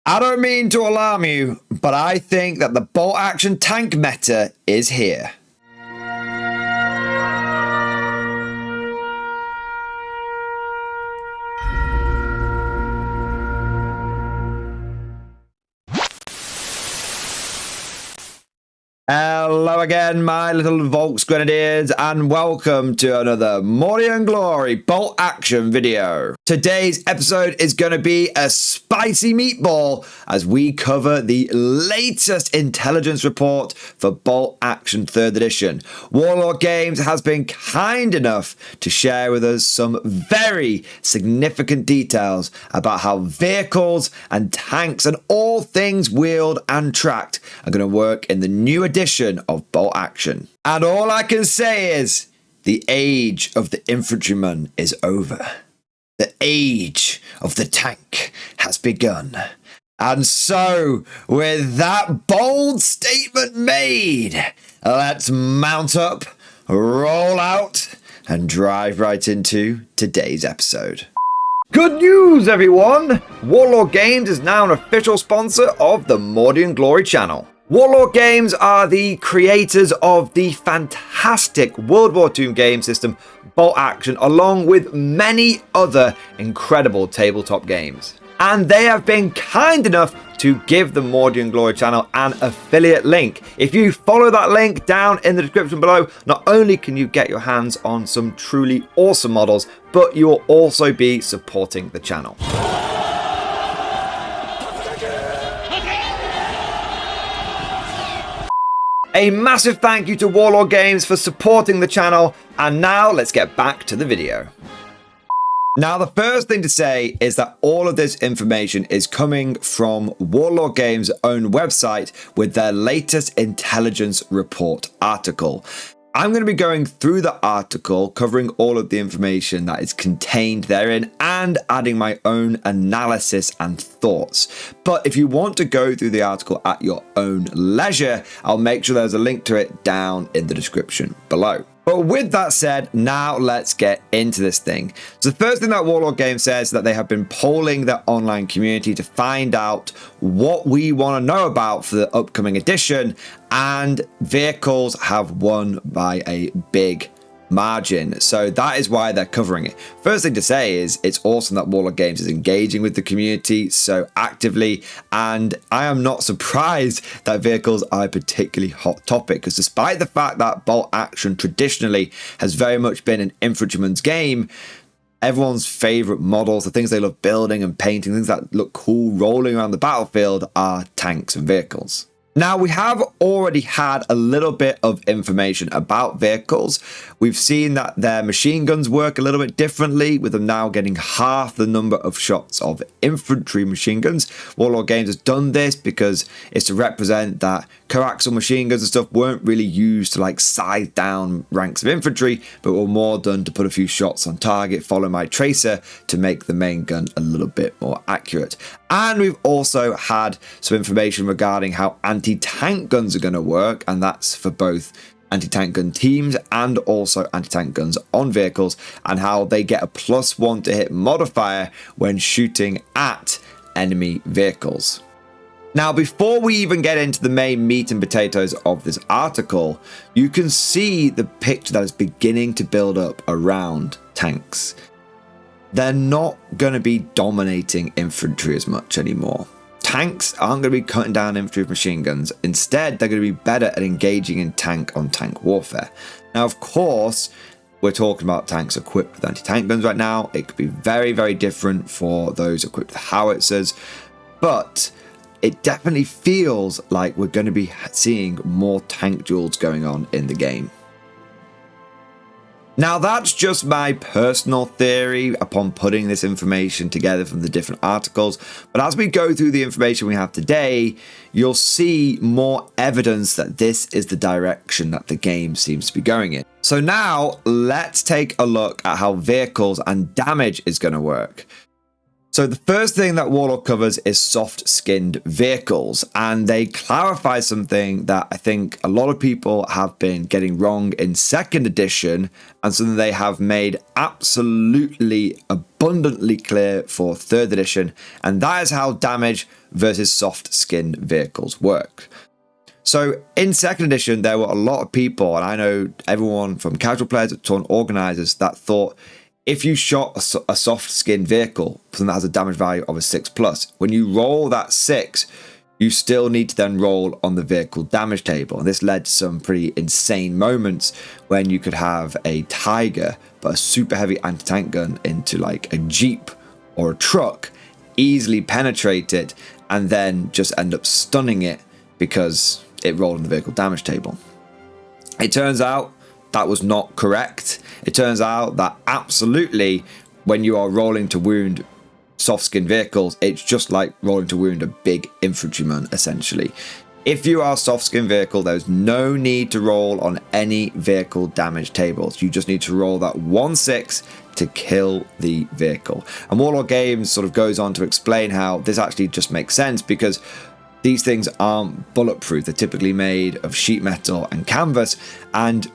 I don't mean to alarm you, but I think that the bolt action tank meta is here. Hello again, my little Volks Grenadiers, and welcome to another Mordian Glory bolt action video. Today's episode is going to be a spicy meatball as we cover the latest intelligence report for bolt action 3rd edition. Warlord Games has been kind enough to share with us some very significant details about how vehicles and tanks and all things wheeled and tracked are going to work in the new edition of bolt action. And all I can say is the age of the infantryman is over. The age of the tank has begun. And so, with that bold statement made, let's mount up, roll out, and drive right into today's episode. Good news, everyone! Warlord Games is now an official sponsor of the Mordian Glory channel. Warlord Games are the creators of the fantastic World War II game system Bolt Action, along with many other incredible tabletop games. And they have been kind enough to give the Mordian Glory channel an affiliate link. If you follow that link down in the description below, not only can you get your hands on some truly awesome models, but you will also be supporting the channel. A massive thank you to Warlord Games for supporting the channel, and now let's get back to the video. Now, the first thing to say is that all of this information is coming from Warlord Games' own website with their latest intelligence report article. I'm going to be going through the article, covering all of the information that is contained therein and adding my own analysis and thoughts. But if you want to go through the article at your own leisure, I'll make sure there's a link to it down in the description below. But with that said, now let's get into this thing. So the first thing that Warlord Games says is that they have been polling their online community to find out what we want to know about for the upcoming edition, and vehicles have won by a big margin. So that is why they're covering it. First thing to say is it's awesome that Warlord Games is engaging with the community so actively, and I am not surprised that vehicles are a particularly hot topic, because despite the fact that bolt action traditionally has very much been an infantryman's game, everyone's favorite models, the things they love building and painting, things that look cool rolling around the battlefield, are tanks and vehicles. Now, we have already had a little bit of information about vehicles. We've seen that their machine guns work a little bit differently, with them now getting half the number of shots of infantry machine guns. Warlord Games has done this because it's to represent that coaxial machine guns and stuff weren't really used to like size down ranks of infantry, but were more done to put a few shots on target, follow my tracer to make the main gun a little bit more accurate. And we've also had some information regarding how anti-tank guns are going to work, and that's for both anti-tank gun teams and also anti-tank guns on vehicles, and how they get a +1 to hit modifier when shooting at enemy vehicles. Now, before we even get into the main meat and potatoes of this article, you can see the picture that is beginning to build up around tanks. They're not going to be dominating infantry as much anymore. Tanks aren't going to be cutting down infantry with machine guns. Instead, they're going to be better at engaging in tank-on-tank warfare. Now, of course, we're talking about tanks equipped with anti-tank guns right now. It could be very, very different for those equipped with howitzers, but it definitely feels like we're going to be seeing more tank duels going on in the game. Now, that's just my personal theory upon putting this information together from the different articles, but as we go through the information we have today, you'll see more evidence that this is the direction that the game seems to be going in. So now, let's take a look at how vehicles and damage is going to work. So the first thing that Warlord covers is soft-skinned vehicles, and they clarify something that I think a lot of people have been getting wrong in 2nd edition, and something they have made absolutely abundantly clear for 3rd edition, and that is how damage versus soft-skinned vehicles work. So in 2nd edition, there were a lot of people, and I know everyone from casual players to tournament organizers, that thought if you shot a soft-skinned vehicle, something that has a damage value of a 6+, when you roll that 6, you still need to then roll on the vehicle damage table. And this led to some pretty insane moments when you could have a Tiger, but a super heavy anti-tank gun into like a Jeep or a truck, easily penetrate it, and then just end up stunning it because it rolled on the vehicle damage table. It turns out that was not correct. It turns out that absolutely, when you are rolling to wound soft-skinned vehicles, it's just like rolling to wound a big infantryman, essentially. If you are a soft-skinned vehicle, there's no need to roll on any vehicle damage tables. You just need to roll that 1/6 to kill the vehicle. And Warlord Games sort of goes on to explain how this actually just makes sense, because these things aren't bulletproof. They're typically made of sheet metal and canvas, and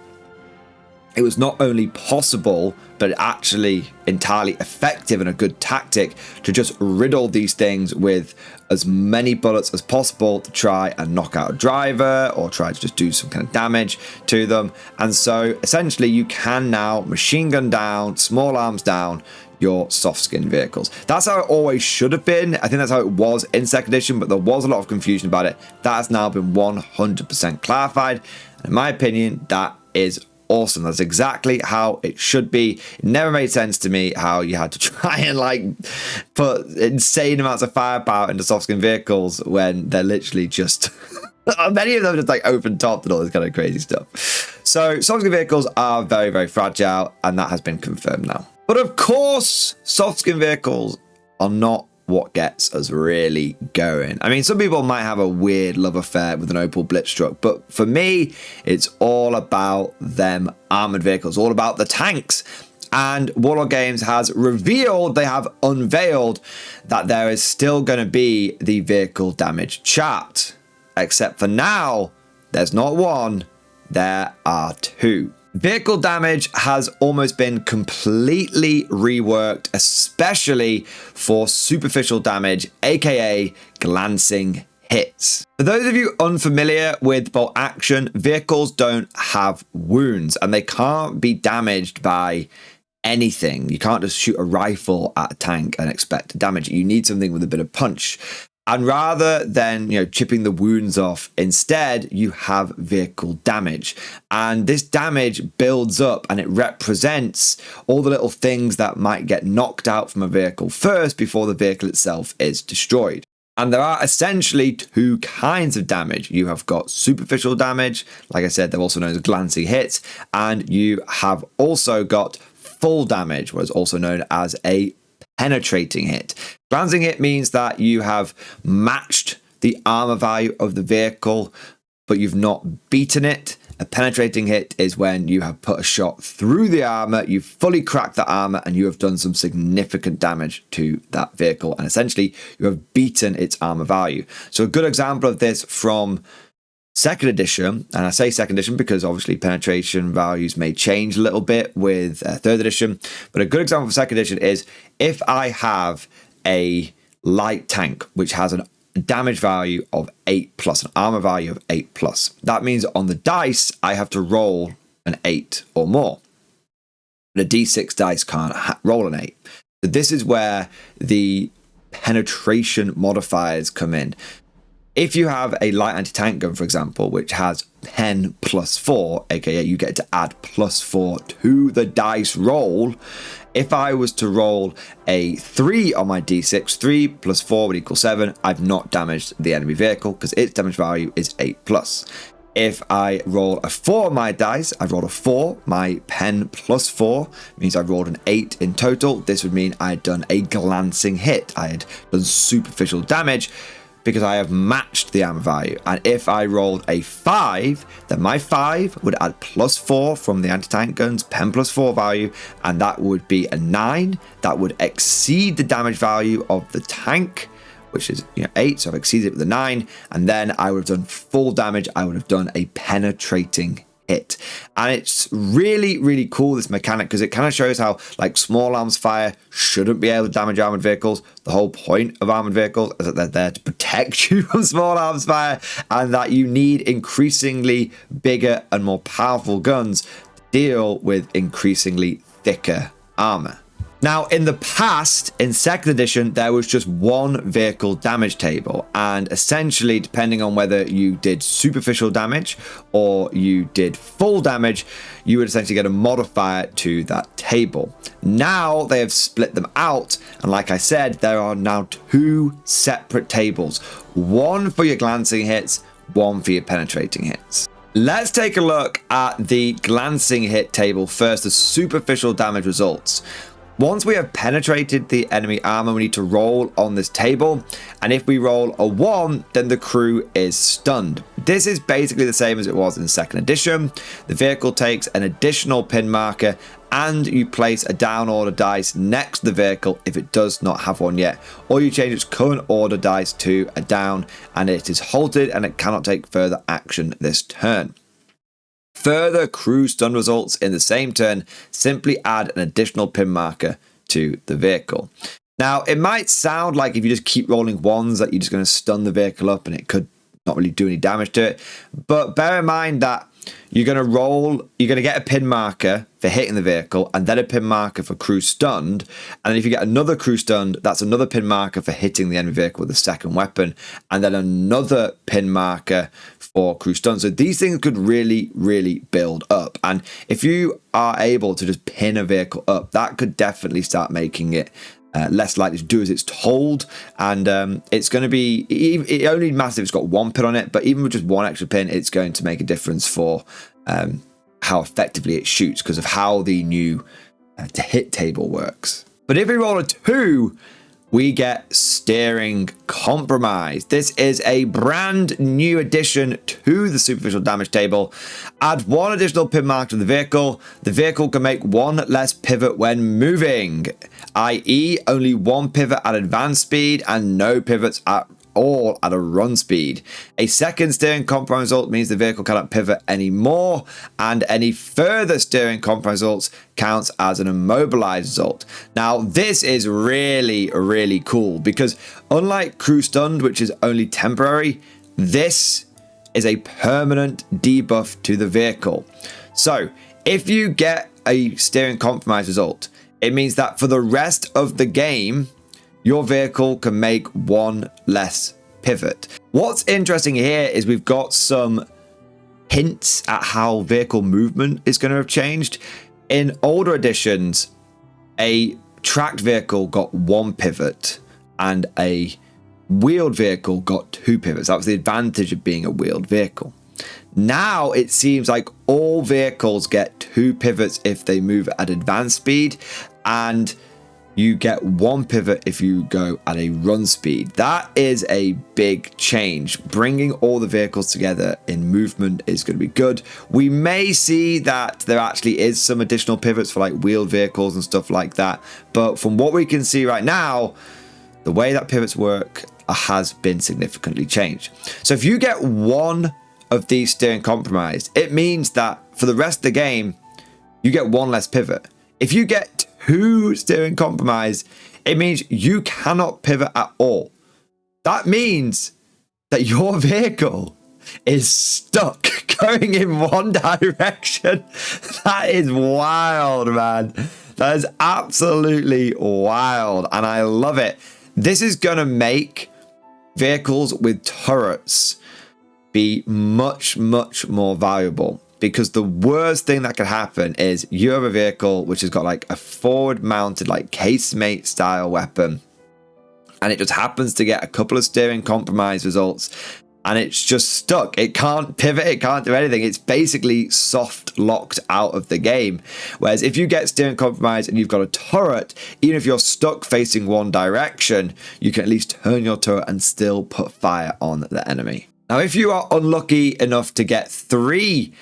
it was not only possible, but actually entirely effective and a good tactic to just riddle these things with as many bullets as possible to try and knock out a driver or try to just do some kind of damage to them. And so essentially you can now machine gun down, small arms down your soft-skinned vehicles. That's how it always should have been. I think that's how it was in 2nd edition, but there was a lot of confusion about it. That has now been 100% clarified. And in my opinion, that is awesome. That's exactly how it should be. It never made sense to me how you had to try and like put insane amounts of firepower into soft-skinned vehicles when they're literally just many of them just like open topped and all this kind of crazy stuff. So soft-skinned vehicles are very, very fragile, and that has been confirmed now. But of course, soft-skinned vehicles are not what gets us really going. I mean, some people might have a weird love affair with an Opel Blitzstruck, but for me, it's all about them armored vehicles, all about the tanks. And Warlord Games has revealed, they have unveiled, that there is still going to be the vehicle damage chart. Except for now, there's not one, there are two. Vehicle damage has almost been completely reworked, especially for superficial damage, aka glancing hits. For those of you unfamiliar with bolt action, vehicles don't have wounds and they can't be damaged by anything. You can't just shoot a rifle at a tank and expect to damage it. You need something with a bit of punch. And rather than, chipping the wounds off, instead you have vehicle damage. And this damage builds up and it represents all the little things that might get knocked out from a vehicle first before the vehicle itself is destroyed. And there are essentially two kinds of damage. You have got superficial damage, like I said, they're also known as glancing hits, and you have also got full damage, what is also known as a penetrating hit. Glancing hit means that you have matched the armor value of the vehicle, but you've not beaten it. A penetrating hit is when you have put a shot through the armor, you've fully cracked the armor, and you have done some significant damage to that vehicle. And essentially, you have beaten its armor value. So a good example of this from 2nd edition, and I say 2nd edition because obviously penetration values may change a little bit with 3rd edition, but a good example of 2nd edition is if I have a light tank which has a damage value of 8+, an armor value of 8+. That means on the dice, I have to roll an 8 or more. The D6 dice can't roll an 8. So this is where the penetration modifiers come in. If you have a light anti-tank gun, for example, which has pen +4, aka you get to add +4 to the dice roll, if I was to roll a 3 on my d6, 3 + 4 would equal 7, I've not damaged the enemy vehicle because its damage value is 8+. If I roll a 4 on my dice, I've rolled a 4, my pen +4 means I've rolled an 8 in total. This would mean I had done a glancing hit. I had done superficial damage. because I have matched the armor value. And if I rolled a 5, then my 5 would add +4 from the anti-tank gun's pen +4 value, and that would be a 9. That would exceed the damage value of the tank, which is 8, so I've exceeded it with a 9, and then I would have done full damage. I would have done a penetrating hit. And it's really, really cool, this mechanic, because it kind of shows how like small arms fire shouldn't be able to damage armored vehicles. The whole point of armored vehicles is that they're there to protect you from small arms fire, and that you need increasingly bigger and more powerful guns to deal with increasingly thicker armor. Now, in the past, in 2nd edition, there was just one vehicle damage table, and essentially, depending on whether you did superficial damage or you did full damage, you would essentially get a modifier to that table. Now, they have split them out, and like I said, there are now 2 separate tables. One for your glancing hits, one for your penetrating hits. Let's take a look at the glancing hit table first, the superficial damage results. Once we have penetrated the enemy armor, we need to roll on this table, and if we roll a 1, then the crew is stunned. This is basically the same as it was in 2nd edition. The vehicle takes an additional pin marker, and you place a down order dice next to the vehicle if it does not have one yet, or you change its current order dice to a down, and it is halted and it cannot take further action this turn. Further crew stun results in the same turn simply add an additional pin marker to the vehicle. Now, it might sound like if you just keep rolling 1s that you're just going to stun the vehicle up and it could not really do any damage to it. But bear in mind that you're going to get a pin marker for hitting the vehicle, and then a pin marker for crew stunned. And then if you get another crew stunned, that's another pin marker for hitting the enemy vehicle with a second weapon, and then another pin marker for crew stunned. So these things could really, really build up. And if you are able to just pin a vehicle up, that could definitely start making it less likely to do as it's told. And it's going to be, it only matters if it's got 1 pin on it, but even with just 1 extra pin, it's going to make a difference for how effectively it shoots because of how the new to hit table works. But if we roll a 2, we get steering compromise. This is a brand new addition to the superficial damage table. Add 1 additional pin mark to the vehicle. The vehicle can make 1 less pivot when moving, i.e. only 1 pivot at advanced speed and no pivots at all at a run speed. A second steering compromise result means the vehicle cannot pivot anymore, and any further steering compromise results counts as an immobilized result. Now, this is really, really cool because unlike crew stunned, which is only temporary, this is a permanent debuff to the vehicle. So if you get a steering compromise result, it means that for the rest of the game, your vehicle can make 1 less pivot. What's interesting here is we've got some hints at how vehicle movement is going to have changed. In older editions, a tracked vehicle got 1 pivot and a wheeled vehicle got 2 pivots. That was the advantage of being a wheeled vehicle. Now it seems like all vehicles get 2 pivots if they move at advanced speed, and you get 1 pivot if you go at a run speed. That is a big change. Bringing all the vehicles together in movement is going to be good. We may see that there actually is some additional pivots for like wheeled vehicles and stuff like that. But from what we can see right now, the way that pivots work has been significantly changed. So if you get 1 of these steering compromised, it means that for the rest of the game, you get 1 less pivot. If you get 2 steering compromise, it means you cannot pivot at all. That means that your vehicle is stuck going in 1 direction. That is wild, man. That is absolutely wild, and I love it. This is going to make vehicles with turrets be much, much more valuable. Because the worst thing that could happen is you have a vehicle which has got like a forward mounted like casemate style weapon, and it just happens to get a couple of steering compromise results, and it's just stuck. It can't pivot, it can't do anything. It's basically soft locked out of the game. Whereas if you get steering compromised and you've got a turret, even if you're stuck facing one direction, you can at least turn your turret and still put fire on the enemy. Now, if you are unlucky enough to get 3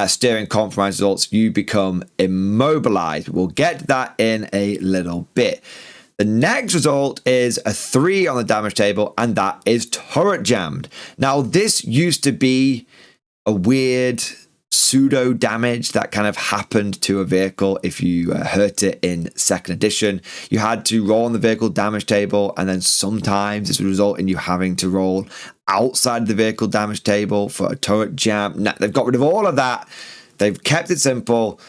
steering compromise results, you become immobilized. We'll get to that in a little bit. The next result is a 3 on the damage table, and that is turret jammed. Now, this used to be a weird pseudo damage that kind of happened to a vehicle if you hurt it in 2nd edition. You had to roll on the vehicle damage table, and then sometimes this would result in you having to roll outside the vehicle damage table for a turret jam. Now, they've got rid of all of that. They've kept it simple.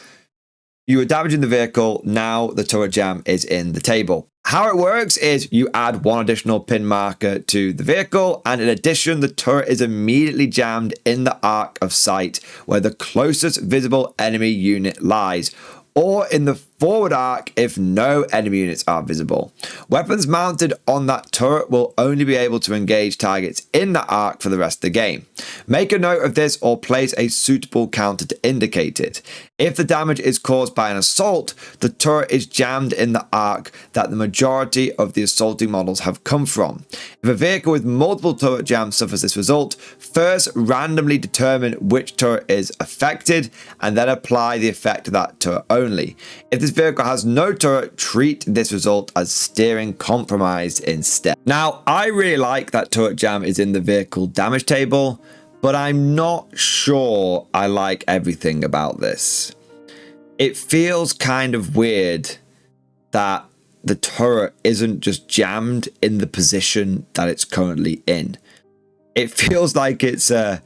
You were damaging the vehicle, now the turret jam is in the table. How it works is you add 1 additional pin marker to the vehicle, and in addition, the turret is immediately jammed in the arc of sight where the closest visible enemy unit lies, or in the forward arc if no enemy units are visible. Weapons mounted on that turret will only be able to engage targets in that arc for the rest of the game. Make a note of this or place a suitable counter to indicate it. If the damage is caused by an assault, the turret is jammed in the arc that the majority of the assaulting models have come from. If a vehicle with multiple turret jams suffers this result, first randomly determine which turret is affected and then apply the effect to that turret only. If this vehicle has no turret, treat this result as steering compromised instead. Now, I really like that turret jam is in the vehicle damage table, but I'm not sure I like everything about this. It feels kind of weird that the turret isn't just jammed in the position that it's currently in. It feels like it's a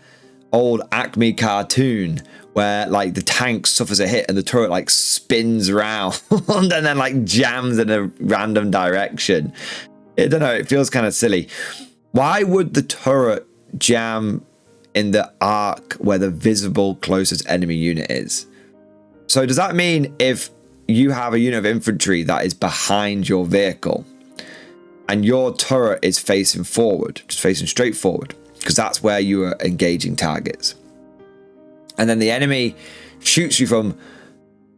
old Acme cartoon where like the tank suffers a hit and the turret like spins around and then like jams in a random direction. I don't know, it feels kind of silly. Why would the turret jam in the arc where the visible closest enemy unit is? So does that mean if you have a unit of infantry that is behind your vehicle and your turret is facing forward, just facing straight forward, because that's where you are engaging targets, and then the enemy shoots you from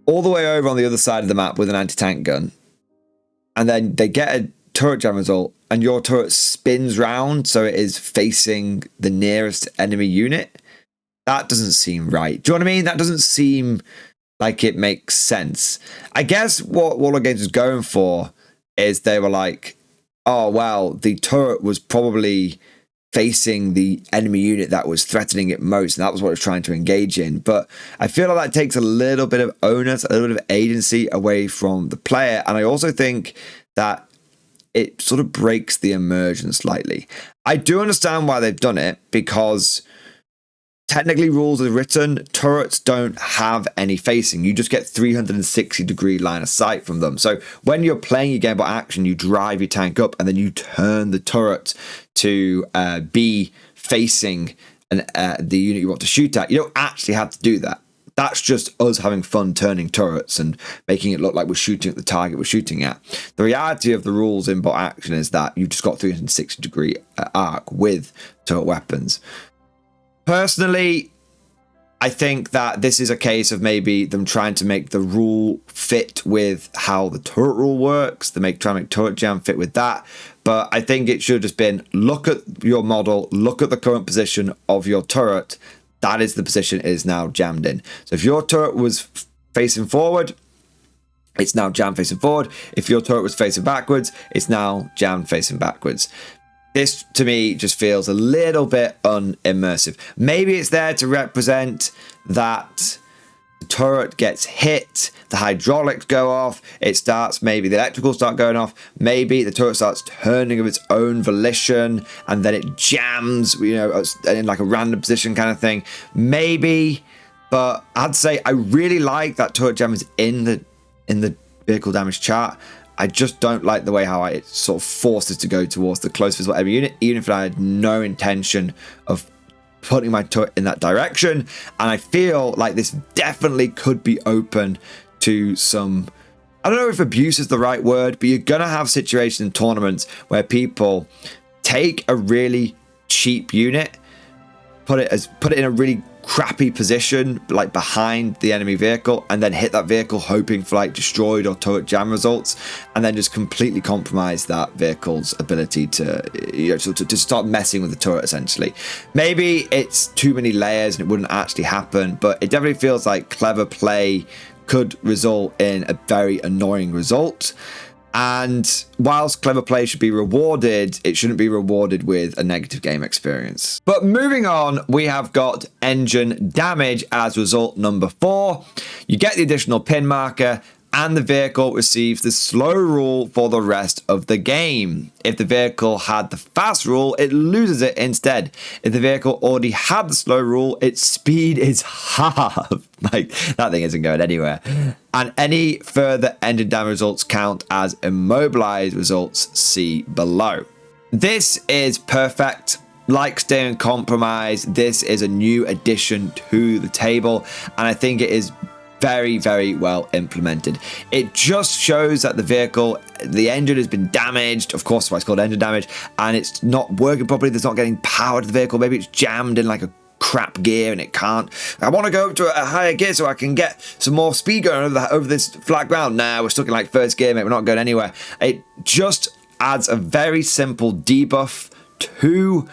all the way over on the other side of the map with an anti-tank gun, and then they get a turret jam result and your turret spins round so it is facing the nearest enemy unit, that doesn't seem right. Do you know what I mean? That doesn't seem like it makes sense. I guess what Warlord Games was going for is they were like, oh, well, the turret was probably facing the enemy unit that was threatening it most, and that was what it was trying to engage in. But I feel like that takes a little bit of onus, a little bit of agency away from the player, and I also think that it sort of breaks the immersion slightly. I do understand why they've done it, because technically rules are written, turrets don't have any facing. You just get 360-degree line of sight from them. So when you're playing your game by action, you drive your tank up and then you turn the turret to be facing the unit you want to shoot at. You don't actually have to do that. That's just us having fun turning turrets and making it look like we're shooting at the target we're shooting at. The reality of the rules in bot action is that you've just got 360-degree arc with turret weapons. Personally, I think that this is a case of maybe them trying to make the rule fit with how the turret rule works. Try to make turret jam fit with that. But I think it should have just been, look at your model, look at the current position of your turret. That is the position it is now jammed in. So if your turret was facing forward, it's now jammed facing forward. If your turret was facing backwards, it's now jammed facing backwards. This, to me, just feels a little bit unimmersive. Maybe it's there to represent that the turret gets hit, the hydraulics go off, maybe the electricals start going off, maybe the turret starts turning of its own volition, and then it jams, in like a random position kind of thing. Maybe, but I'd say I really like that turret jam is in the vehicle damage chart. I just don't like the way how it sort of forces to go towards the closest visible enemy unit, even if I had no intention of putting my turret in that direction. And I feel like this definitely could be open to some, I don't know if abuse is the right word, but you're going to have situations in tournaments where people take a really cheap unit, put it in a really crappy position, like behind the enemy vehicle, and then hit that vehicle hoping for like destroyed or turret jam results, and then just completely compromise that vehicle's ability to, you know, to start messing with the turret essentially. Maybe it's too many layers and it wouldn't actually happen, but it definitely feels like clever play could result in a very annoying result. And whilst clever play should be rewarded, it shouldn't be rewarded with a negative game experience. But moving on, we have got engine damage as result number 4. You get the additional pin marker, and the vehicle receives the slow rule for the rest of the game. If the vehicle had the fast rule, it loses it instead. If the vehicle already had the slow rule, its speed is halved. Like, that thing isn't going anywhere. And any further engine damage results count as immobilized results, see below. This is perfect. Like steering compromise, this is a new addition to the table, and I think it is very, very well implemented. It just shows that the vehicle, the engine has been damaged, of course that's why it's called engine damage, and it's not working properly. There's not getting power to the vehicle. Maybe it's jammed in like a crap gear and it can't. I want to go up to a higher gear so I can get some more speed going over this flat ground. Nah, we're stuck in like first gear, mate. We're not going anywhere. It just adds a very simple debuff to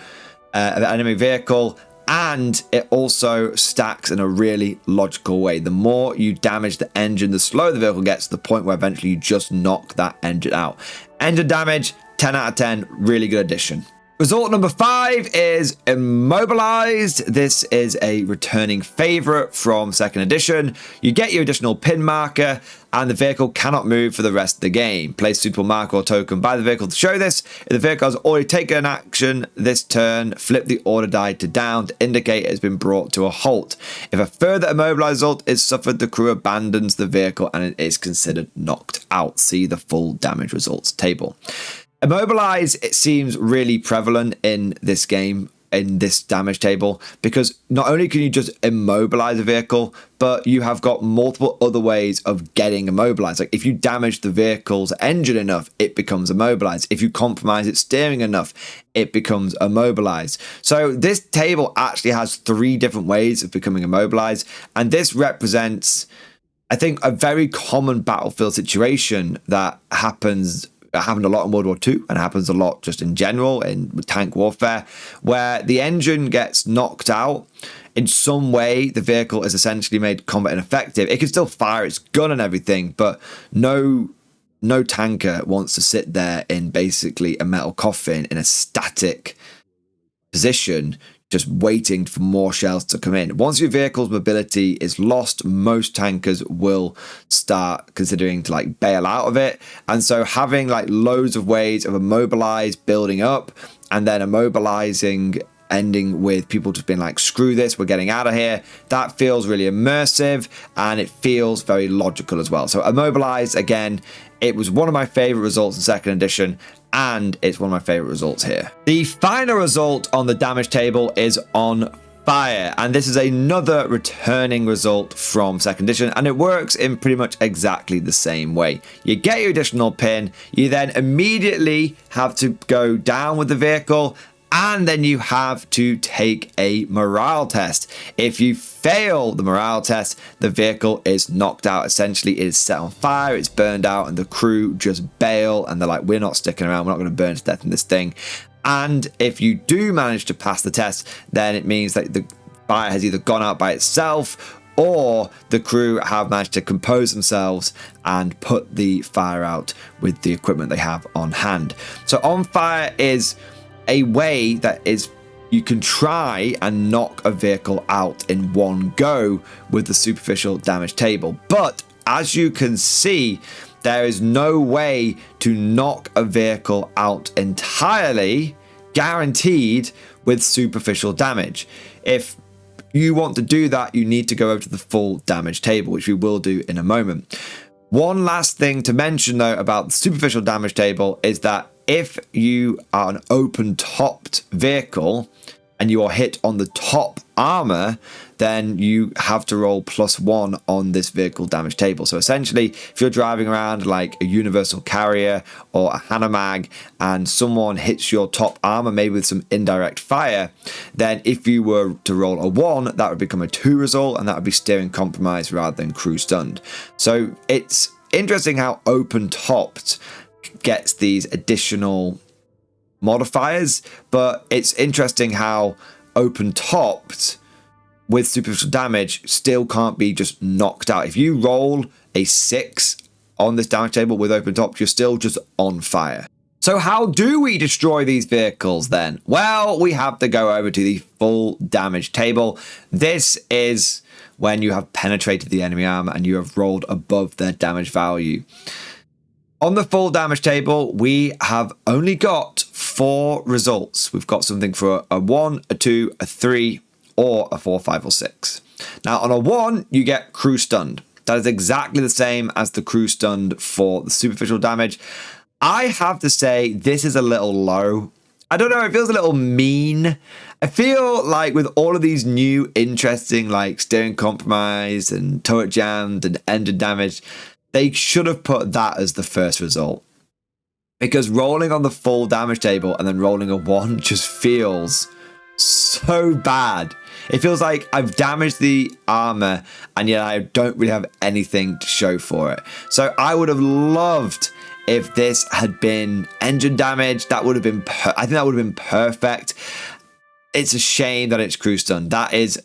the enemy vehicle, and it also stacks in a really logical way. The more you damage the engine, the slower the vehicle gets, to the point where eventually you just knock that engine out. Engine damage, 10 out of 10, really good addition. Result number 5 is immobilized. This is a returning favorite from 2nd edition. You get your additional pin marker, and the vehicle cannot move for the rest of the game. Place suitable marker or token by the vehicle to show this. If the vehicle has already taken an action this turn, flip the order die to down to indicate it has been brought to a halt. If a further immobilized result is suffered, the crew abandons the vehicle and it is considered knocked out. See the full damage results table. Immobilize, it seems really prevalent in this game, in this damage table, because not only can you just immobilize a vehicle, but you have got multiple other ways of getting immobilized. Like if you damage the vehicle's engine enough, it becomes immobilized. If you compromise its steering enough, it becomes immobilized. So this table actually has 3 different ways of becoming immobilized, and this represents, I think, a very common battlefield situation that happened a lot in World War II, and happens a lot just in general in tank warfare, where the engine gets knocked out. In some way, the vehicle is essentially made combat ineffective. It can still fire its gun and everything, but no tanker wants to sit there in basically a metal coffin in a static position, just waiting for more shells to come in. Once your vehicle's mobility is lost, most tankers will start considering to like bail out of it. And so having like loads of ways of immobilize building up, and then immobilizing ending with people just being like, screw this, we're getting out of here, that feels really immersive, and it feels very logical as well. So immobilize, again, it was one of my favorite results in 2nd edition, and it's one of my favorite results here. The final result on the damage table is on fire, and this is another returning result from 2nd edition, and it works in pretty much exactly the same way. You get your additional pin, you then immediately have to go down with the vehicle, and then you have to take a morale test. If you fail the morale test, the vehicle is knocked out. Essentially, it is set on fire, it's burned out, and the crew just bail, and they're like, we're not sticking around, we're not going to burn to death in this thing. And if you do manage to pass the test, then it means that the fire has either gone out by itself, or the crew have managed to compose themselves and put the fire out with the equipment they have on hand. So on fire is a way that is you can try and knock a vehicle out in one go with the superficial damage table, but as you can see, there is no way to knock a vehicle out entirely guaranteed with superficial damage. If you want to do that, you need to go over to the full damage table, which we will do in a moment. One last thing to mention though about the superficial damage table is that if you are an open topped vehicle and you are hit on the top armor, then you have to roll +1 on this vehicle damage table. So essentially, if you're driving around like a universal carrier or a Hanomag and someone hits your top armor, maybe with some indirect fire, then if you were to roll a 1, that would become a 2 result, and that would be steering compromised rather than crew stunned. So it's interesting how open topped gets these additional modifiers, but it's interesting how open topped with superficial damage still can't be just knocked out. If you roll a 6 on this damage table with open top, you're still just on fire. So how do we destroy these vehicles then? Well, we have to go over to the full damage table. This is when you have penetrated the enemy armor and you have rolled above their damage value. On the full damage table, we have only got 4 results. We've got something for a 1, a 2, a 3, or a 4, 5, or 6. Now, on a 1, you get crew stunned. That is exactly the same as the crew stunned for the superficial damage. I have to say, this is a little low. I don't know, it feels a little mean. I feel like with all of these new interesting, like steering compromise and turret jammed and engine damage, they should have put that as the first result. Because rolling on the full damage table and then rolling a 1 just feels so bad. It feels like I've damaged the armor and yet I don't really have anything to show for it. So I would have loved if this had been engine damage. That would have been, I think that would have been perfect. It's a shame that it's crew stun. That is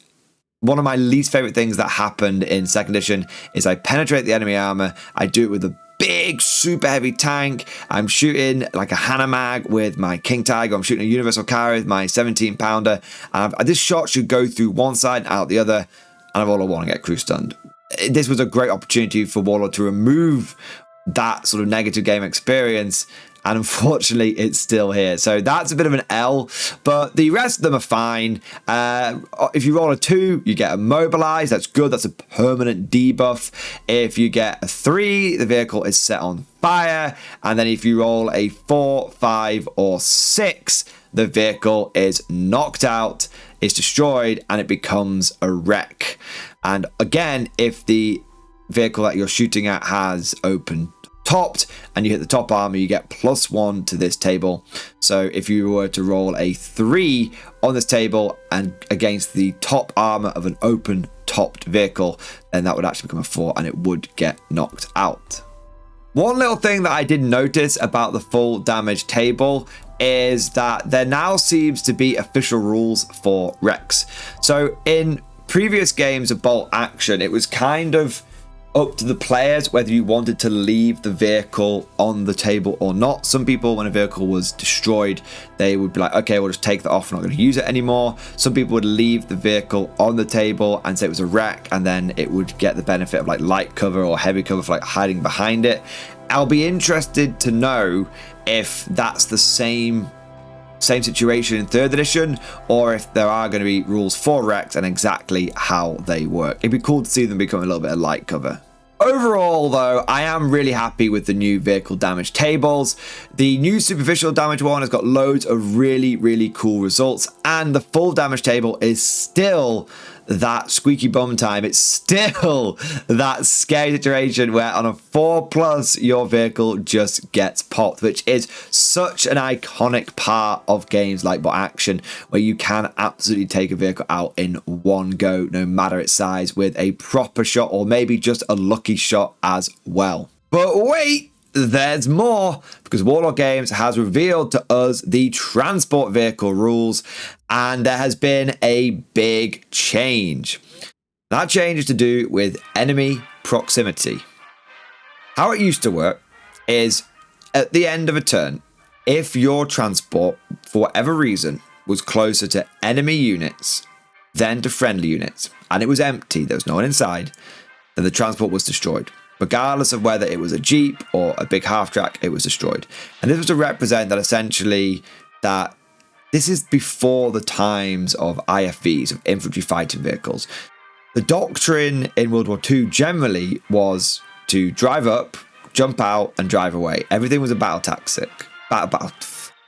one of my least favorite things that happened in 2nd edition is I penetrate the enemy armor. I do it with a big, super heavy tank. I'm shooting like a Hanomag with my King Tiger. I'm shooting a universal carrier with my 17-pounder. And this shot should go through one side and out the other. And I roll a 1 and get crew stunned. This was a great opportunity for Warlord to remove that sort of negative game experience. And unfortunately, it's still here. So that's a bit of an L, but the rest of them are fine. If you roll a 2, you get immobilized. That's good. That's a permanent debuff. If you get a 3, the vehicle is set on fire. And then if you roll a 4, 5, or 6, the vehicle is knocked out, is destroyed, and it becomes a wreck. And again, if the vehicle that you're shooting at has open topped and you hit the top armor, you get +1 to this table. So if you were to roll a 3 on this table and against the top armor of an open topped vehicle, then that would actually become a 4 and it would get knocked out. One little thing that I did notice about the full damage table is that there now seems to be official rules for wrecks. So in previous games of bolt action, it was kind of up to the players whether you wanted to leave the vehicle on the table or not. Some people, when a vehicle was destroyed, they would be like, okay, we'll just take that off, we're not going to use it anymore. Some people would leave the vehicle on the table and say it was a wreck, and then it would get the benefit of like light cover or heavy cover for like hiding behind it. I'll be interested to know if that's the same situation in 3rd edition, or if there are going to be rules for wrecks and exactly how they work. It'd be cool to see them become a little bit of light cover. Overall, though, I am really happy with the new vehicle damage tables. The new superficial damage one has got loads of really, really cool results, and the full damage table is still that squeaky bum time. It's still that scary situation where on a 4+, your vehicle just gets popped, which is such an iconic part of games like Bot Action, where you can absolutely take a vehicle out in one go, no matter its size, with a proper shot or maybe just a lucky shot as well. But wait! There's more, because Warlord Games has revealed to us the transport vehicle rules, and there has been a big change. That change is to do with enemy proximity. How it used to work is at the end of a turn, if your transport, for whatever reason, was closer to enemy units than to friendly units, and it was empty, there was no one inside, then the transport was destroyed. Regardless of whether it was a Jeep or a big half-track, it was destroyed. And this was to represent that essentially that this is before the times of IFVs, of infantry fighting vehicles. The doctrine in World War II generally was to drive up, jump out, and drive away. Everything was a battle tactic.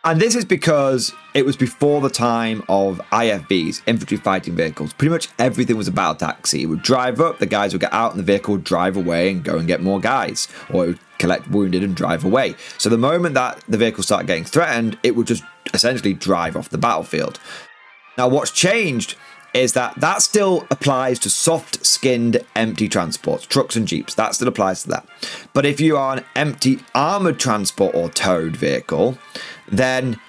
And this is because it was before the time of IFVs, infantry fighting vehicles. Pretty much everything was about taxi. It would drive up, the guys would get out, and the vehicle would drive away and go and get more guys. Or it would collect wounded and drive away. So the moment that the vehicle started getting threatened, it would just essentially drive off the battlefield. Now, what's changed is that still applies to soft-skinned empty transports, trucks and jeeps. That still applies to that. But if you are an empty armored transport or towed vehicle, then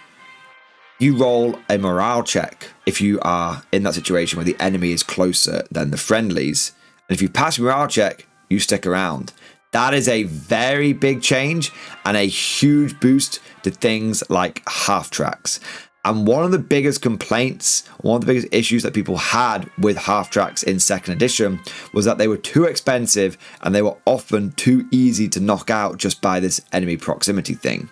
you roll a morale check if you are in that situation where the enemy is closer than the friendlies. And if you pass your morale check, you stick around. That is a very big change and a huge boost to things like half tracks. And one of the biggest complaints, one of the biggest issues that people had with half tracks in 2nd edition was that they were too expensive and they were often too easy to knock out just by this enemy proximity thing.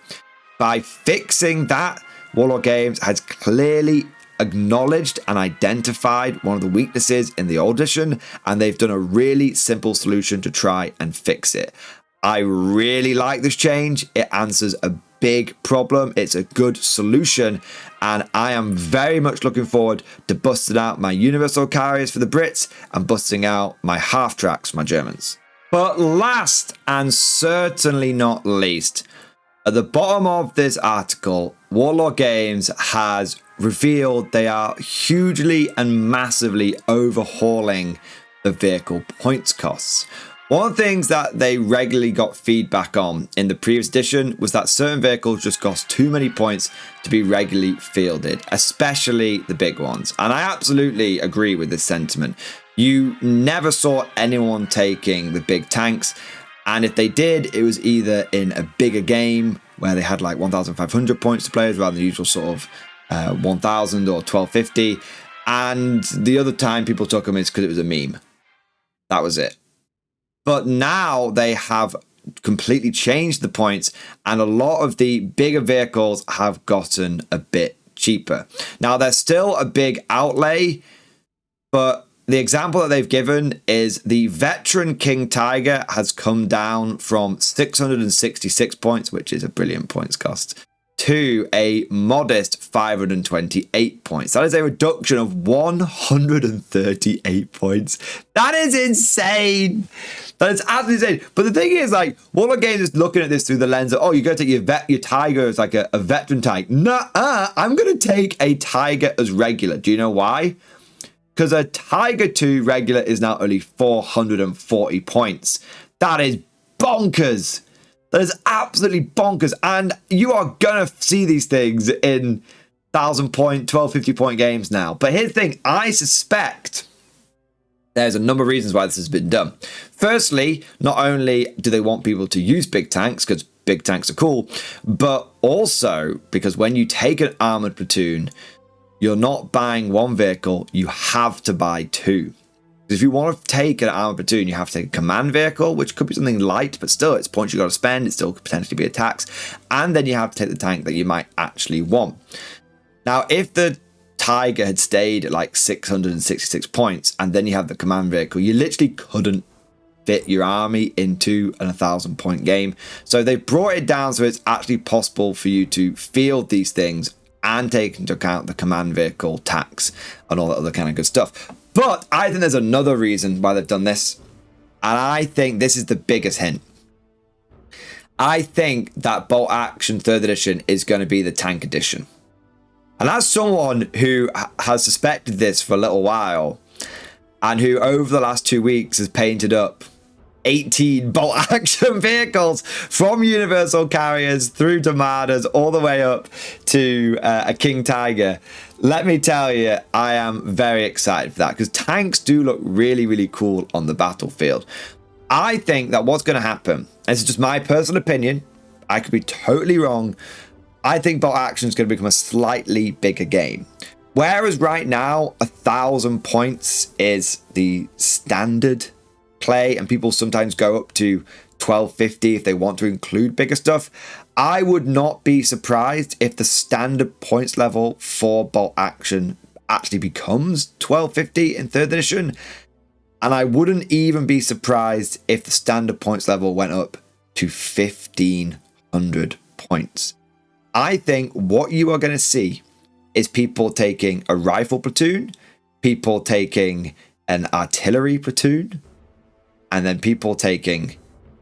By fixing that, Warlord Games has clearly acknowledged and identified one of the weaknesses in the old edition, and they've done a really simple solution to try and fix it. I really like this change. It answers a big problem. It's a good solution, and I am very much looking forward to busting out my universal carriers for the Brits and busting out my half tracks for my Germans. But last and certainly not least, at the bottom of this article, Warlord Games has revealed they are hugely and massively overhauling the vehicle points costs. One of the things that they regularly got feedback on in the previous edition was that certain vehicles just cost too many points to be regularly fielded, especially the big ones. And I absolutely agree with this sentiment. You never saw anyone taking the big tanks. And if they did, it was either in a bigger game where they had like 1,500 points to players rather than the usual sort of 1,000 or 1,250. And the other time people took them is because it was a meme. That was it. But now they have completely changed the points, and a lot of the bigger vehicles have gotten a bit cheaper. Now, there's still a big outlay, but the example that they've given is the veteran King Tiger has come down from 666 points, which is a brilliant points cost, to a modest 528 points. That is a reduction of 138 points. That is insane. That is absolutely insane. But the thing is, like, Warlord Games is looking at this through the lens of, oh, you're going to take your Tiger as like a veteran tank. Nuh-uh, I'm going to take a Tiger as regular. Do you know why? Because a Tiger 2 regular is now only 440 points. That is bonkers. That is absolutely bonkers. And you are going to see these things in 1,000 point, 1,250 point games now. But here's the thing. I suspect there's a number of reasons why this has been done. Firstly, not only do they want people to use big tanks, because big tanks are cool, but also because when you take an armored platoon, you're not buying one vehicle, you have to buy two. If you want to take an armored platoon, you have to take a command vehicle, which could be something light, but still, it's points you've got to spend. It still could potentially be a tax. And then you have to take the tank that you might actually want. Now, if the Tiger had stayed at like 666 points, and then you have the command vehicle, you literally couldn't fit your army into an 1,000 point game. So they brought it down so it's actually possible for you to field these things and take into account the command vehicle tax and all that other kind of good stuff. But I think there's another reason why they've done this, and I think this is the biggest hint. I think that Bolt Action 3rd edition is going to be the tank edition. And as someone who has suspected this for a little while, and who over the last 2 weeks has painted up 18 bolt action vehicles from universal carriers through to Marders all the way up to a King Tiger, let me tell you, I am very excited for that, because tanks do look really, really cool on the battlefield. I think that what's going to happen, this is just my personal opinion, I could be totally wrong, I think bolt action is going to become a slightly bigger game. Whereas right now, 1,000 points is the standard play, and people sometimes go up to 1,250 if they want to include bigger stuff. I would not be surprised if the standard points level for bolt action actually becomes 1,250 in 3rd edition, and I wouldn't even be surprised if the standard points level went up to 1,500 points. I think what you are going to see is people taking a rifle platoon, people taking an artillery platoon, and then people taking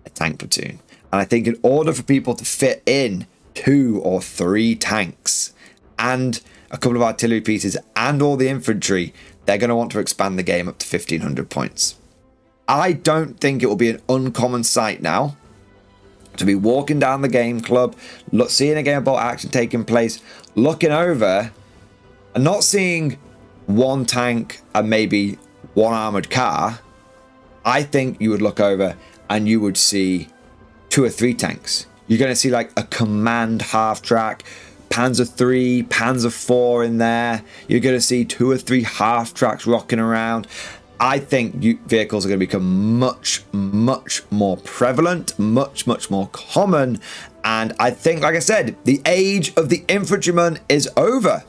a tank platoon. And I think in order for people to fit in 2 or 3 tanks and a couple of artillery pieces and all the infantry, they're going to want to expand the game up to 1500 points. I don't think it will be an uncommon sight now to be walking down the game club, seeing a game of bolt action taking place, looking over and not seeing 1 tank and maybe 1 armored car. I think you would look over and you would see 2 or 3 tanks. You're going to see like a command half track, Panzer 3, Panzer 4 in there. You're going to see 2 or 3 half tracks rocking around. I think vehicles are going to become much, much more prevalent, much, much more common. And I think, like I said, the age of the infantryman is over.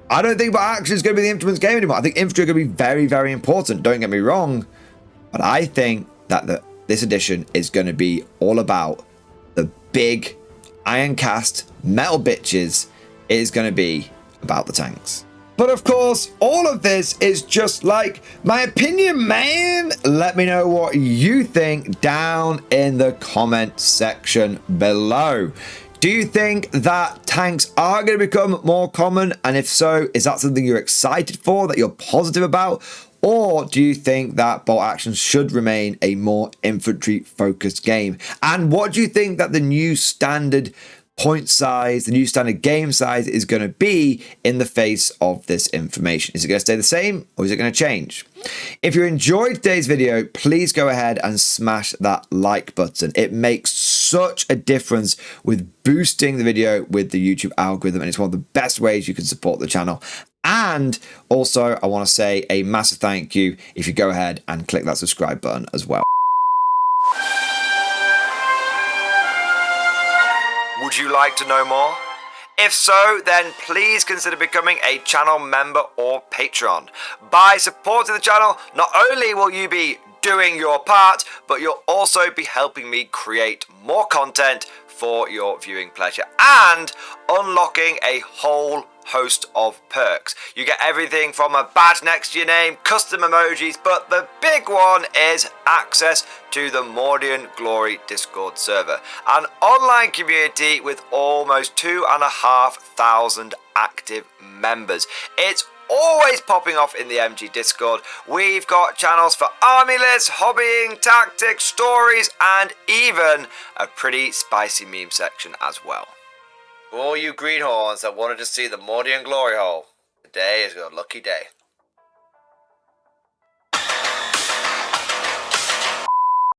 I don't think bolt action is going to be the infantryman's game anymore. I think infantry are going to be very, very important. Don't get me wrong. But I think that this edition is going to be all about the big iron cast metal bitches. It is going to be about the tanks. But of course, all of this is just like my opinion, man. Let me know what you think down in the comment section below. Do you think that tanks are going to become more common? And if so, is that something you're excited for, that you're positive about? Or do you think that bolt action should remain a more infantry-focused game? And what do you think that the new standard point size, the new standard game size is going to be in the face of this information? Is it going to stay the same or is it going to change? If you enjoyed today's video, please go ahead and smash that like button. It makes such a difference with boosting the video with the YouTube algorithm, and it's one of the best ways you can support the channel. And also, I want to say a massive thank you if you go ahead and click that subscribe button as well. Would you like to know more? If so, then please consider becoming a channel member or patron. By supporting the channel, not only will you be doing your part, but you'll also be helping me create more content for your viewing pleasure and unlocking a whole host of perks. You get everything from a badge next to your name, custom emojis, but the big one is access to the Mordian Glory Discord server, an online community with almost 2,500 active members. It's always popping off in the MG Discord. We've got channels for army lists, hobbying, tactics, stories, and even a pretty spicy meme section as well. For all you greenhorns that wanted to see the Mordian glory hole, today is your lucky day.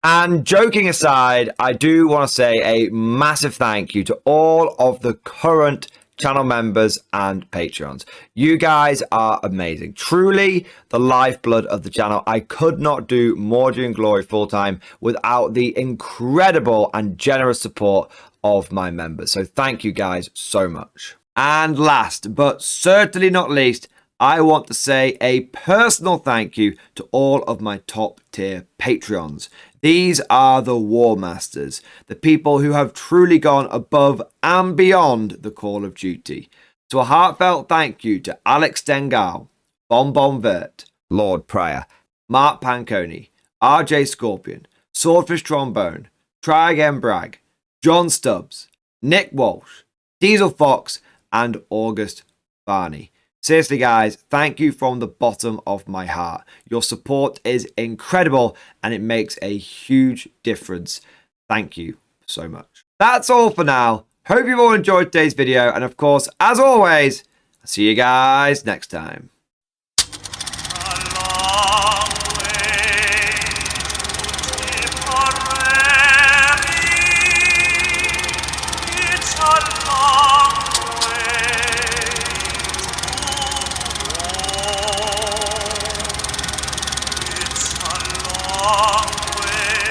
And joking aside, I do want to say a massive thank you to all of the current channel members and patrons. You guys are amazing. Truly the lifeblood of the channel. I could not do Mordian Glory full time without the incredible and generous support of my members. So thank you guys so much. And last but certainly not least, I want to say a personal thank you to all of my top tier Patreons. These are the War Masters, the people who have truly gone above and beyond the call of duty. So a heartfelt thank you to Alex Dengal, Bon Vert, Lord Pryor, Mark Panconi, RJ Scorpion, Swordfish Trombone, Try Again Bragg, John Stubbs, Nick Walsh, Diesel Fox, and August Barney. Seriously, guys, thank you from the bottom of my heart. Your support is incredible and it makes a huge difference. Thank you so much. That's all for now. Hope you've all enjoyed today's video. And of course, as always, I'll see you guys next time.